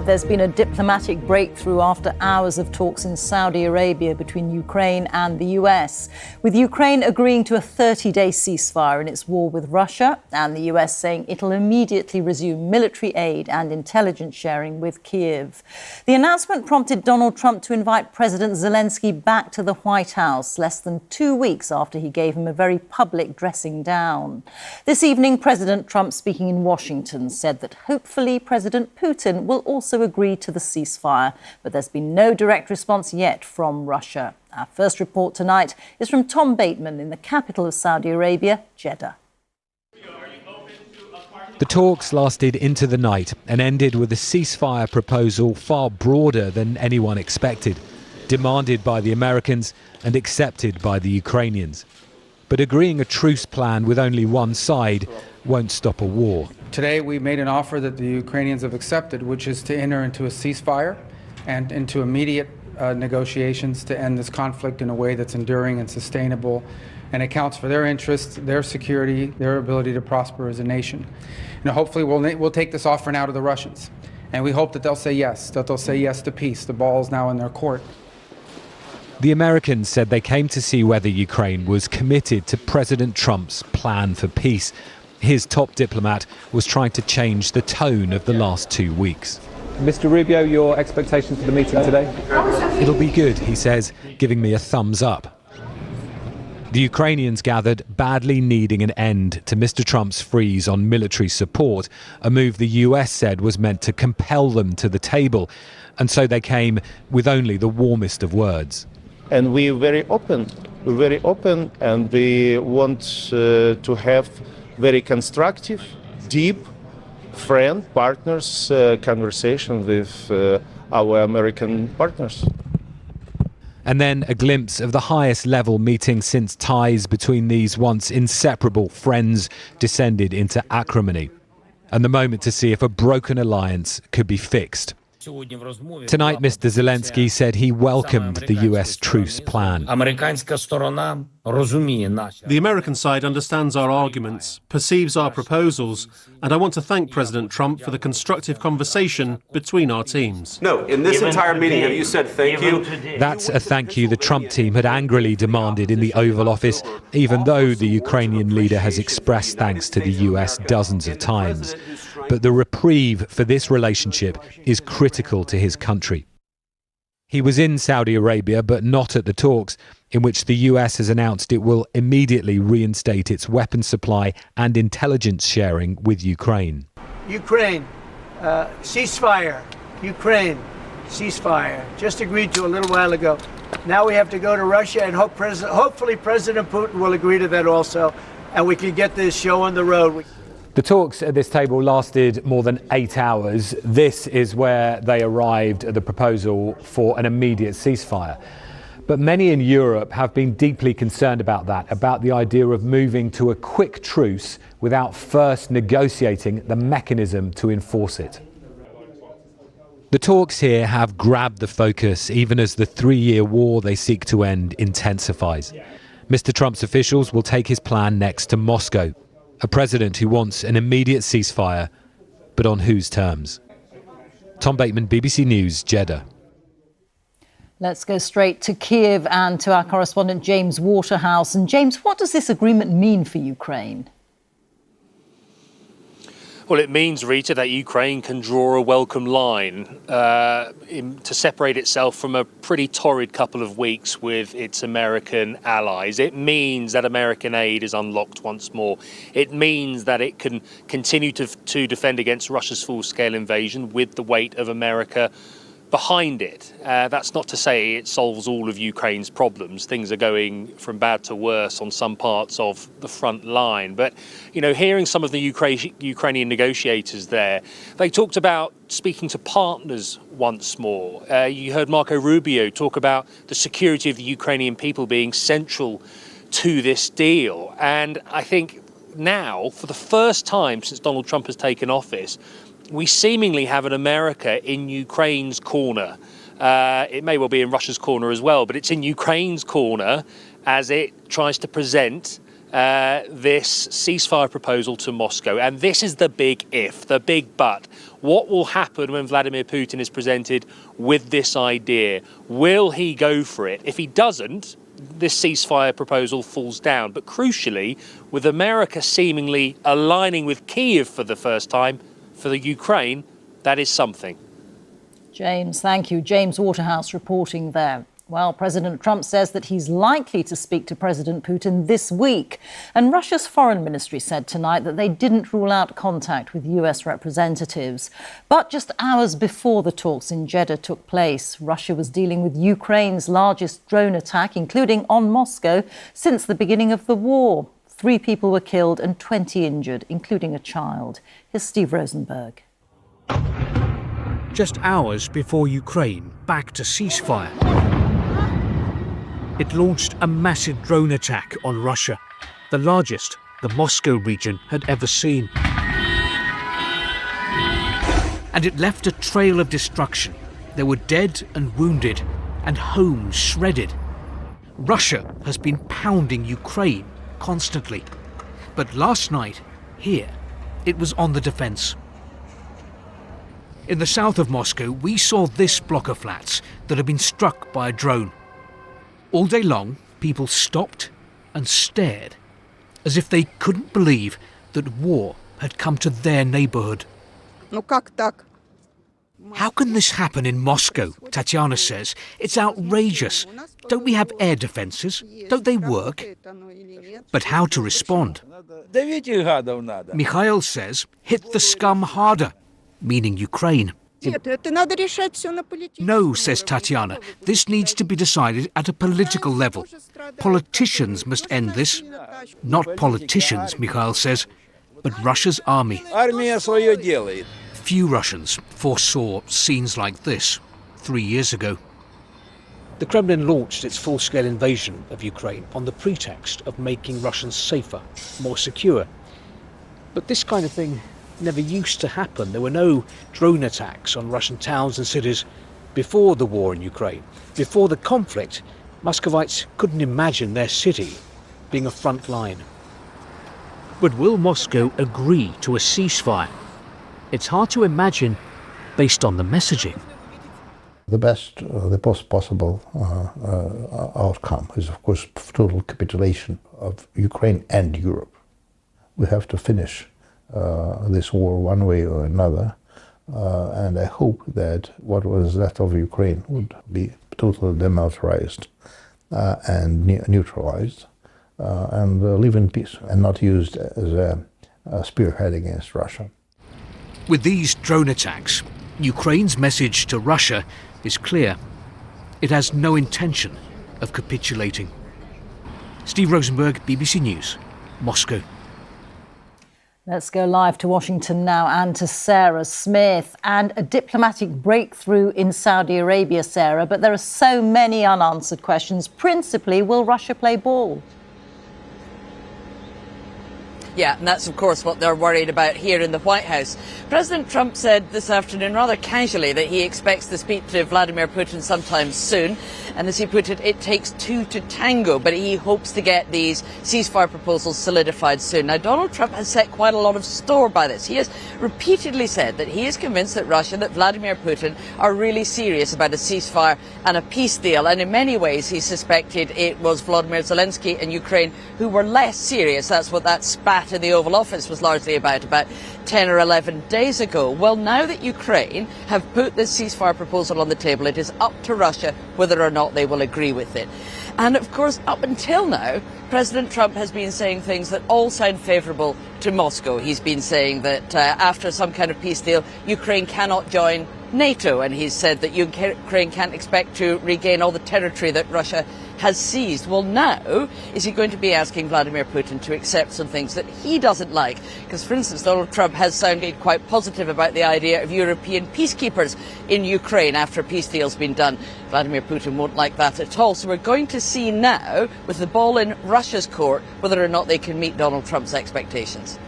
There's been a diplomatic breakthrough after hours of talks in Saudi Arabia between Ukraine and the US, with Ukraine agreeing to a 30-day ceasefire in its war with Russia and the US saying it'll immediately resume military aid and intelligence sharing with Kyiv. The announcement prompted Donald Trump to invite President Zelensky back to the White House less than 2 weeks after he gave him a very public dressing down. This evening, President Trump, speaking in Washington, said that hopefully President Putin will also agree to the ceasefire, but there's been no direct response yet from Russia. Our first report tonight is from Tom Bateman in the capital of Saudi Arabia, Jeddah. The talks lasted into the night and ended with a ceasefire proposal far broader than anyone expected, demanded by the Americans and accepted by the Ukrainians. But agreeing a truce plan with only one side won't stop a war. Today we made an offer that the Ukrainians have accepted, which is to enter into a ceasefire and into immediate negotiations to end this conflict in a way that's enduring and sustainable and accounts for their interests, their security, their ability to prosper as a nation. And hopefully we'll take this offer now to the Russians. And we hope that they'll say yes to peace. The ball is now in their court. The Americans said they came to see whether Ukraine was committed to President Trump's plan for peace. His top diplomat was trying to change the tone of the last 2 weeks. Mr. Rubio, your expectation for the meeting today? It'll be good, he says, giving me a thumbs up. The Ukrainians gathered, badly needing an end to Mr. Trump's freeze on military support, a move the US said was meant to compel them to the table. And so they came with only the warmest of words. And we're very open, and we want to have very constructive, deep, partners conversation with our American partners. And then a glimpse of the highest level meeting since ties between these once inseparable friends descended into acrimony. And the moment to see if a broken alliance could be fixed. Tonight, Mr. Zelensky said he welcomed the US truce plan. The American side understands our arguments, perceives our proposals, and I want to thank President Trump for the constructive conversation between our teams. No, in this entire meeting, have you said thank you? That's a thank you the Trump team had angrily demanded in the Oval Office, even though the Ukrainian leader has expressed thanks to the US dozens of times. But the reprieve for this relationship is critical to his country. He was in Saudi Arabia, but not at the talks, in which the US has announced it will immediately reinstate its weapons supply and intelligence sharing with Ukraine. Ukraine, ceasefire. Ukraine, ceasefire. Just agreed to a little while ago. Now we have to go to Russia and hopefully President Putin will agree to that also, and we can get this show on the road. The talks at this table lasted more than 8 hours. This is where they arrived at the proposal for an immediate ceasefire. But many in Europe have been deeply concerned about that, about the idea of moving to a quick truce without first negotiating the mechanism to enforce it. The talks here have grabbed the focus even as the 3-year war they seek to end intensifies. Mr. Trump's officials will take his plan next to Moscow. A president who wants an immediate ceasefire, but on whose terms? Tom Bateman, BBC News, Jeddah. Let's go straight to Kyiv and to our correspondent James Waterhouse. And James, what does this agreement mean for Ukraine? Well, it means, Rita, that Ukraine can draw a welcome line to separate itself from a pretty torrid couple of weeks with its American allies. It means that American aid is unlocked once more. It means that it can continue to defend against Russia's full-scale invasion with the weight of America behind it. That's not to say it solves all of Ukraine's problems. Things are going from bad to worse on some parts of the front line. But, you know, hearing some of the Ukrainian negotiators there, they talked about speaking to partners once more. You heard Marco Rubio talk about the security of the Ukrainian people being central to this deal. And I think now, for the first time since Donald Trump has taken office, we seemingly have an America in Ukraine's corner. It may well be in Russia's corner as well, but it's in Ukraine's corner as it tries to present this ceasefire proposal to Moscow. And this is the big if, the big but. What will happen when Vladimir Putin is presented with this idea? Will he go for it? If he doesn't, this ceasefire proposal falls down. But crucially, with America seemingly aligning with Kyiv for the first time, for the Ukraine, that is something. James, thank you. James Waterhouse reporting there. Well, President Trump says that he's likely to speak to President Putin this week. And Russia's foreign ministry said tonight that they didn't rule out contact with US representatives. But just hours before the talks in Jeddah took place, Russia was dealing with Ukraine's largest drone attack, including on Moscow, since the beginning of the war. 3 people were killed and 20 injured, including a child. Here's Steve Rosenberg. Just hours before Ukraine backed a ceasefire, it launched a massive drone attack on Russia, the largest the Moscow region had ever seen. And it left a trail of destruction. There were dead and wounded, and homes shredded. Russia has been pounding Ukraine constantly. But last night, here, it was on the defense. In the south of Moscow, we saw this block of flats that had been struck by a drone. All day long, people stopped and stared, as if they couldn't believe that war had come to their neighborhood. How can this happen in Moscow? Tatiana says. It's outrageous. Don't we have air defenses? Don't they work? But how to respond? Mikhail says, hit the scum harder, meaning Ukraine. No, says Tatiana, this needs to be decided at a political level. Politicians must end this. Not politicians, Mikhail says, but Russia's army. Few Russians foresaw scenes like this 3 years ago. The Kremlin launched its full-scale invasion of Ukraine on the pretext of making Russians safer, more secure. But this kind of thing never used to happen. There were no drone attacks on Russian towns and cities before the war in Ukraine. Before the conflict, Muscovites couldn't imagine their city being a front line. But will Moscow agree to a ceasefire? It's hard to imagine based on the messaging. The best, the possible outcome is, of course, total capitulation of Ukraine and Europe. We have to finish this war one way or another, and I hope that what was left of Ukraine would be totally demilitarized and neutralized, and live in peace and not used as a spearhead against Russia. With these drone attacks, Ukraine's message to Russia is clear. It has no intention of capitulating. Steve Rosenberg, BBC News, Moscow. Let's go live to Washington now and to Sarah Smith. And a diplomatic breakthrough in Saudi Arabia, Sarah, but there are so many unanswered questions. Principally, will Russia play ball? Yeah, and that's, of course, what they're worried about here in the White House. President Trump said this afternoon, rather casually, that he expects to speak to Vladimir Putin sometime soon. And as he put it, it takes 2 to tango, but he hopes to get these ceasefire proposals solidified soon. Now, Donald Trump has set quite a lot of store by this. He has repeatedly said that he is convinced that Russia, that Vladimir Putin, are really serious about a ceasefire and a peace deal. And in many ways, he suspected it was Volodymyr Zelensky and Ukraine who were less serious. That's what that spat in the Oval Office was largely about 10 or 11 days ago. Well, now that Ukraine have put this ceasefire proposal on the table, it is up to Russia whether or not they will agree with it. And of course, up until now, President Trump has been saying things that all sound favourable to Moscow. He's been saying that after some kind of peace deal, Ukraine cannot join NATO, and he's said that Ukraine can't expect to regain all the territory that Russia has seized. Well, now, is he going to be asking Vladimir Putin to accept some things that he doesn't like? Because, for instance, Donald Trump has sounded quite positive about the idea of European peacekeepers in Ukraine after a peace deal's been done. Vladimir Putin won't like that at all. So we're going to see now, with the ball in Russia's court, whether or not they can meet Donald Trump's expectations.